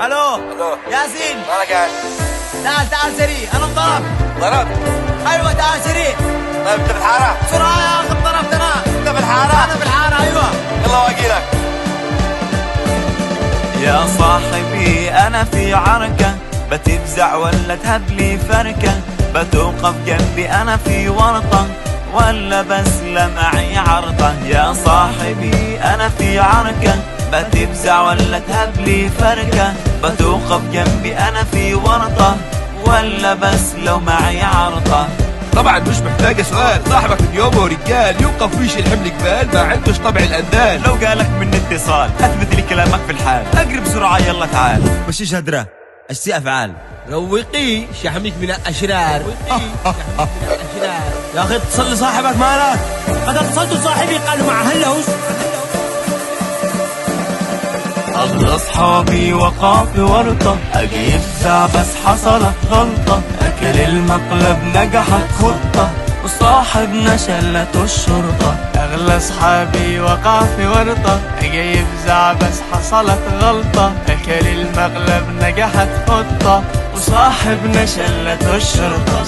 الو الو ياسين، مالك قاعد؟ تعال سريع، انا انضرب. ضرب؟ ايوه تعال سريع. طيب انت في الحارة؟ بسرعه يا اخي، انضربت انا. انت في الحارة؟ انا في الحاره. ايوه يلا واقي لك. يا صاحبي أنا في عركة، بتفزع ولا تهبلي فركة؟ بتوقف جنبي أنا في ورطة ولا بس معي عرضة؟ يا صاحبي أنا في عركة، بتفزع ولا تهبلي فركة؟ بتوقف جنبي أنا في ورطة ولا بس لو معي عرضة؟ طبعا مش محتاجة سؤال، صاحبك اليوم هو رجال يوقف ويشيل الحمل جبال، ما عندوش طبع الاندال. لو قالك من اتصال اثبت لي كلامك في الحال، اقرب بسرعة يلا تعال. وش ايش هدره؟ اشتي افعال. روقي شحمك من الاشرار. يا اخي اتصل لصاحبك مالك؟ قد اتصلت لصاحبي قالوا مع هلوس. أصحابي وقع في ورطة، أجيب بس حصلت غلطة، أكل المقلب نجحت خطة، وصاحبنا شلته الشرطة. أغلى أصحابي وقع في ورطة، أجيب بس حصلت غلطة، أكل المقلب نجحت خطة، وصاحبنا شلته الشرطة.